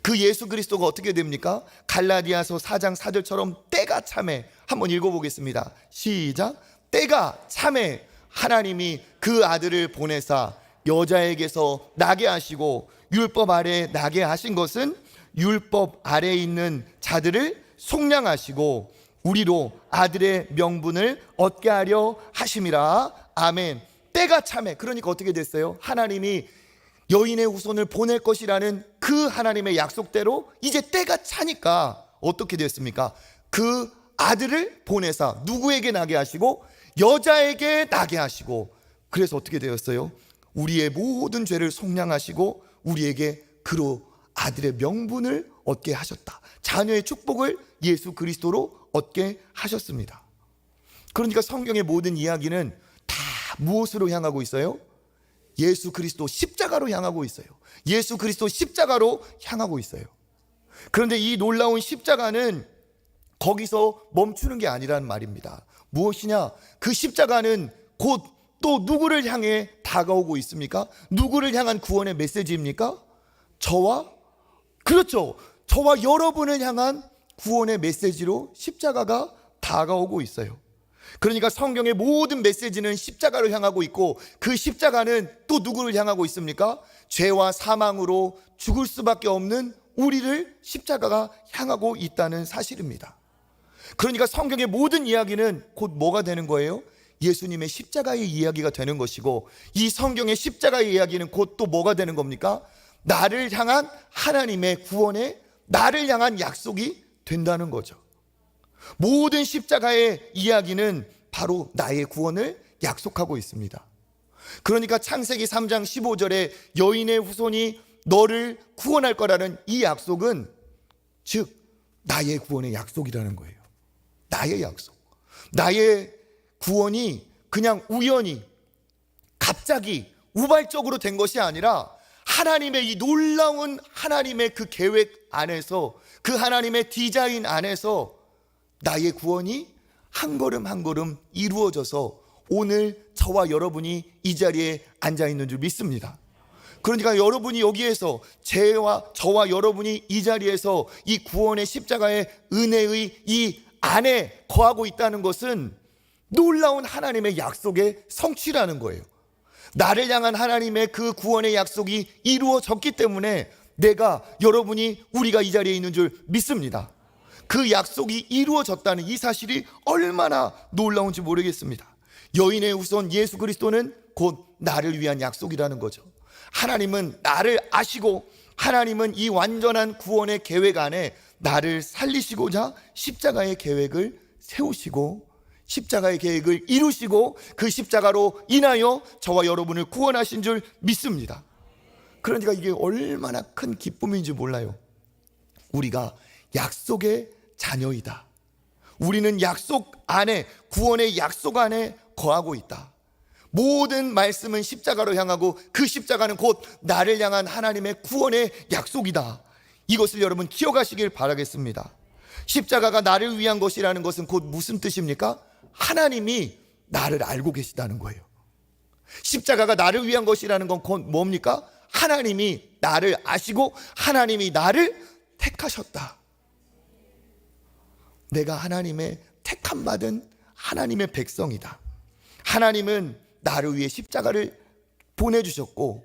그 예수 그리스도가 어떻게 됩니까? 갈라디아서 4장 4절처럼 때가 참에, 한번 읽어보겠습니다. 시작. 때가 참에 하나님이 그 아들을 보내사 여자에게서 나게 하시고, 율법 아래 나게 하신 것은 율법 아래에 있는 자들을 속량하시고 우리로 아들의 명분을 얻게 하려 하심이라. 아멘. 때가 참에, 그러니까 어떻게 됐어요? 하나님이 여인의 후손을 보낼 것이라는 그 하나님의 약속대로 이제 때가 차니까 어떻게 됐습니까? 그 아들을 보내사 누구에게 나게 하시고? 여자에게 나게 하시고. 그래서 어떻게 되었어요? 우리의 모든 죄를 속량하시고 우리에게 그로 아들의 명분을 얻게 하셨다. 자녀의 축복을 예수 그리스도로 얻게 하셨습니다. 그러니까 성경의 모든 이야기는 다 무엇으로 향하고 있어요? 예수 그리스도 십자가로 향하고 있어요. 예수 그리스도 십자가로 향하고 있어요. 그런데 이 놀라운 십자가는 거기서 멈추는 게 아니라는 말입니다. 무엇이냐? 그 십자가는 곧 또 누구를 향해 다가오고 있습니까? 누구를 향한 구원의 메시지입니까? 그렇죠, 저와 여러분을 향한 구원의 메시지로 십자가가 다가오고 있어요. 그러니까 성경의 모든 메시지는 십자가로 향하고 있고, 그 십자가는 또 누구를 향하고 있습니까? 죄와 사망으로 죽을 수밖에 없는 우리를 십자가가 향하고 있다는 사실입니다. 그러니까 성경의 모든 이야기는 곧 뭐가 되는 거예요? 예수님의 십자가의 이야기가 되는 것이고, 이 성경의 십자가의 이야기는 곧 또 뭐가 되는 겁니까? 나를 향한 하나님의 구원에, 나를 향한 약속이 된다는 거죠. 모든 십자가의 이야기는 바로 나의 구원을 약속하고 있습니다. 그러니까 창세기 3장 15절에 여인의 후손이 너를 구원할 거라는 이 약속은 즉 나의 구원의 약속이라는 거예요. 나의 약속. 나의 구원이 그냥 우연히 갑자기 우발적으로 된 것이 아니라 하나님의 이 놀라운 하나님의 그 계획 안에서, 그 하나님의 디자인 안에서 나의 구원이 한 걸음 한 걸음 이루어져서 오늘 저와 여러분이 이 자리에 앉아 있는 줄 믿습니다. 그러니까 여러분이 여기에서, 저와 여러분이 이 자리에서 이 구원의 십자가의 은혜의 이 안에 거하고 있다는 것은 놀라운 하나님의 약속의 성취라는 거예요. 나를 향한 하나님의 그 구원의 약속이 이루어졌기 때문에 내가, 여러분이, 우리가 이 자리에 있는 줄 믿습니다. 그 약속이 이루어졌다는 이 사실이 얼마나 놀라운지 모르겠습니다. 여인의 후손 예수 그리스도는 곧 나를 위한 약속이라는 거죠. 하나님은 나를 아시고 하나님은 이 완전한 구원의 계획 안에 나를 살리시고자 십자가의 계획을 세우시고 십자가의 계획을 이루시고 그 십자가로 인하여 저와 여러분을 구원하신 줄 믿습니다. 그러니까 이게 얼마나 큰 기쁨인지 몰라요. 우리가 약속의 자녀이다. 우리는 약속 안에, 구원의 약속 안에 거하고 있다. 모든 말씀은 십자가로 향하고 그 십자가는 곧 나를 향한 하나님의 구원의 약속이다. 이것을 여러분 기억하시길 바라겠습니다. 십자가가 나를 위한 것이라는 것은 곧 무슨 뜻입니까? 하나님이 나를 알고 계시다는 거예요. 십자가가 나를 위한 것이라는 건 곧 뭡니까? 하나님이 나를 아시고 하나님이 나를 택하셨다. 내가 하나님의 택함받은 하나님의 백성이다. 하나님은 나를 위해 십자가를 보내주셨고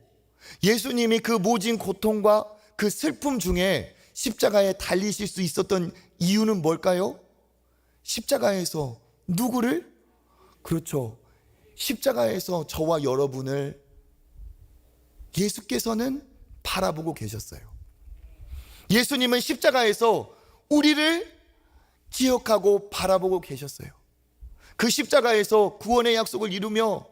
예수님이 그 모진 고통과 그 슬픔 중에 십자가에 달리실 수 있었던 이유는 뭘까요? 십자가에서 누구를? 그렇죠. 십자가에서 저와 여러분을 예수께서는 바라보고 계셨어요. 예수님은 십자가에서 우리를 기억하고 바라보고 계셨어요. 그 십자가에서 구원의 약속을 이루며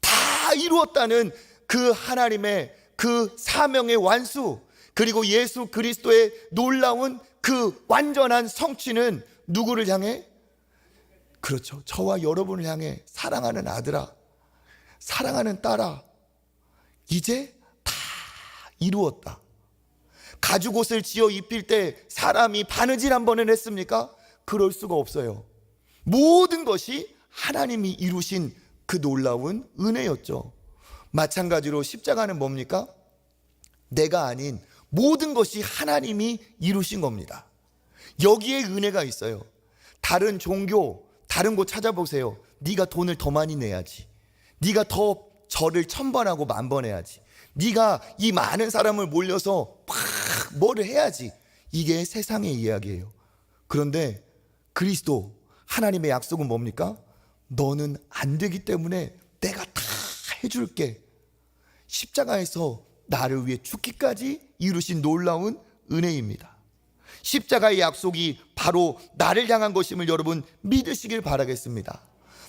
다 이루었다는 그 하나님의 그 사명의 완수, 그리고 예수 그리스도의 놀라운 그 완전한 성취는 누구를 향해? 그렇죠. 저와 여러분을 향해 사랑하는 아들아, 사랑하는 딸아, 이제 다 이루었다. 가죽옷을 지어 입힐 때 사람이 바느질 한 번은 했습니까? 그럴 수가 없어요. 모든 것이 하나님이 이루신 그 놀라운 은혜였죠. 마찬가지로 십자가는 뭡니까? 내가 아닌 모든 것이 하나님이 이루신 겁니다. 여기에 은혜가 있어요. 다른 종교, 다른 곳 찾아보세요. 네가 돈을 더 많이 내야지. 네가 더 절을 1000번 하고 10,000번 해야지. 네가 이 많은 사람을 몰려서 막 뭐를 해야지. 이게 세상의 이야기예요. 그런데 그리스도 하나님의 약속은 뭡니까? 너는 안 되기 때문에 내가 다 해줄게. 십자가에서 나를 위해 죽기까지 이루신 놀라운 은혜입니다. 십자가의 약속이 바로 나를 향한 것임을 여러분 믿으시길 바라겠습니다.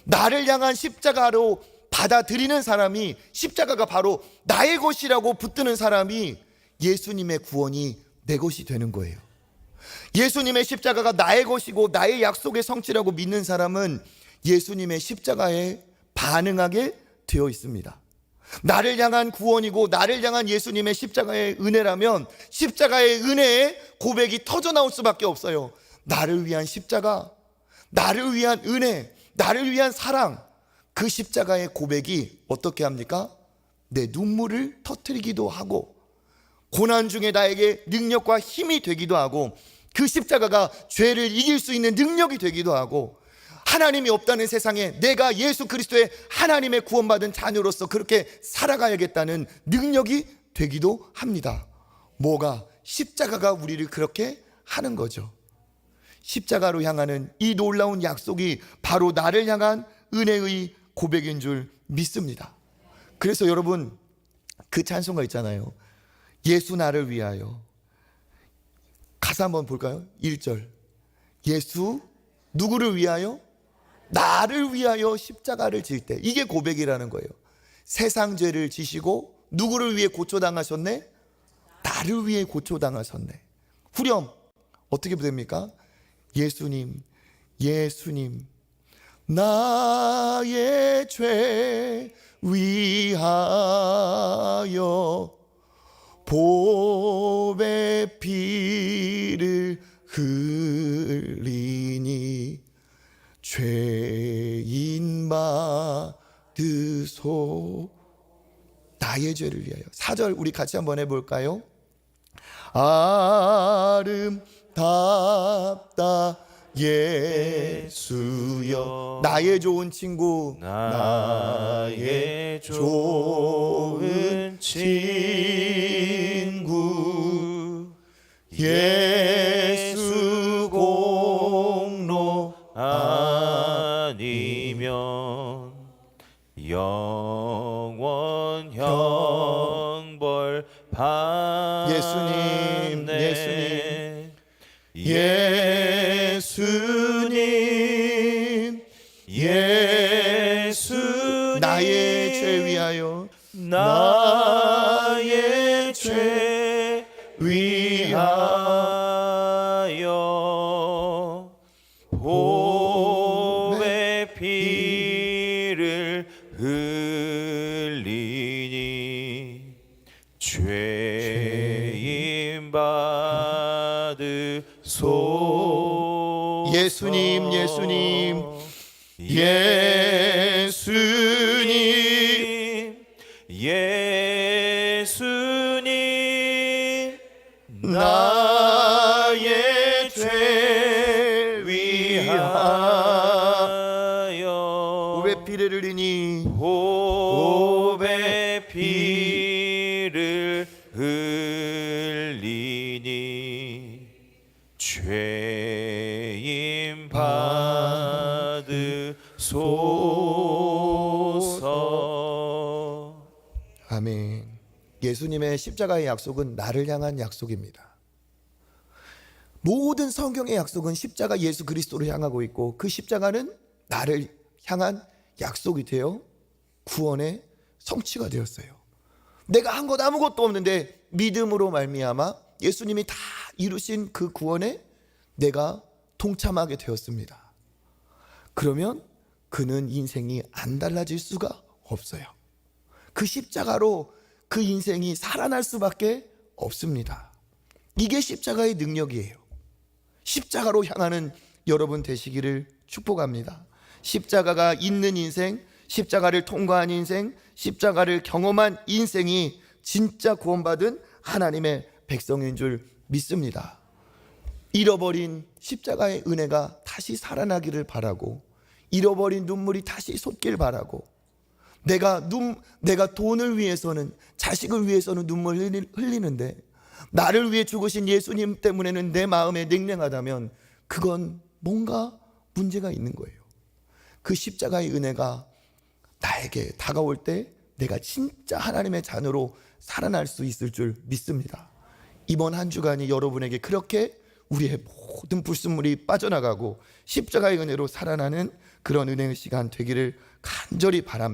나를 향한 십자가로 받아들이는 사람이, 십자가가 바로 나의 것이라고 붙드는 사람이 예수님의 구원이 내 것이 되는 거예요. 예수님의 십자가가 나의 것이고 나의 약속의 성취라고 믿는 사람은 예수님의 십자가에 반응하게 되어 있습니다. 나를 향한 구원이고 나를 향한 예수님의 십자가의 은혜라면 십자가의 은혜에 고백이 터져 나올 수밖에 없어요. 나를 위한 십자가, 나를 위한 은혜, 나를 위한 사랑, 그 십자가의 고백이 어떻게 합니까? 내 눈물을 터뜨리기도 하고 고난 중에 나에게 능력과 힘이 되기도 하고 그 십자가가 죄를 이길 수 있는 능력이 되기도 하고 하나님이 없다는 세상에 내가 예수 그리스도의 하나님의 구원받은 자녀로서 그렇게 살아가야겠다는 능력이 되기도 합니다. 뭐가? 십자가가 우리를 그렇게 하는 거죠. 십자가로 향하는 이 놀라운 약속이 바로 나를 향한 은혜의 고백인 줄 믿습니다. 그래서 여러분 그 찬송가 있잖아요. 예수 나를 위하여. 가사 한번 볼까요? 1절. 예수 누구를 위하여? 나를 위하여 십자가를 질 때. 이게 고백이라는 거예요. 세상 죄를 지시고 누구를 위해 고초당하셨네? 나를 위해 고초당하셨네. 후렴 어떻게 됩니까? 예수님, 예수님 나의 죄 위하여 보배 피를 흘리니 죄인 받으소. 나의 죄를 위하여. 4절 우리 같이 한번 해볼까요? 아름답다 예수여. 나의 좋은 친구, 나의 좋은 친구 예수 공로 아니면 영원 형벌 받 예수님, 예수님, 예수님, 나의 죄 위하여, 나의 죄 위하여 보배 피를 흘리니 죄인 받으소. 예수님, 예수님, 예수님, 예수님, 나의 죄 위하여 보배 피를 흘리니, 보배 피를 흘리니 죄인 받으소서. 아멘. 예수님의 십자가의 약속은 나를 향한 약속입니다. 모든 성경의 약속은 십자가 예수 그리스도를 향하고 있고, 그 십자가는 나를 향한 약속이 되어 구원의 성취가 되었어요. 내가 한 것 아무것도 없는데 믿음으로 말미암아 예수님이 다 이루신 그 구원에 내가 동참하게 되었습니다. 그러면 그는 인생이 안 달라질 수가 없어요. 그 십자가로 그 인생이 살아날 수밖에 없습니다. 이게 십자가의 능력이에요. 십자가로 향하는 여러분 되시기를 축복합니다. 십자가가 있는 인생, 십자가를 통과한 인생, 십자가를 경험한 인생이 진짜 구원받은 하나님의 백성인 줄 믿습니다. 잃어버린 십자가의 은혜가 다시 살아나기를 바라고, 잃어버린 눈물이 다시 솟길 바라고, 내가 돈을 위해서는, 자식을 위해서는 눈물을 흘리는데 나를 위해 죽으신 예수님 때문에는 내 마음에 냉랭하다면 그건 뭔가 문제가 있는 거예요. 그 십자가의 은혜가 나에게 다가올 때 내가 진짜 하나님의 자녀로 살아날 수 있을 줄 믿습니다. 이번 한 주간이 여러분에게 그렇게 우리의 모든 불순물이 빠져나가고 십자가의 은혜로 살아나는 그런 은혜의 시간 되기를 간절히 바랍니다.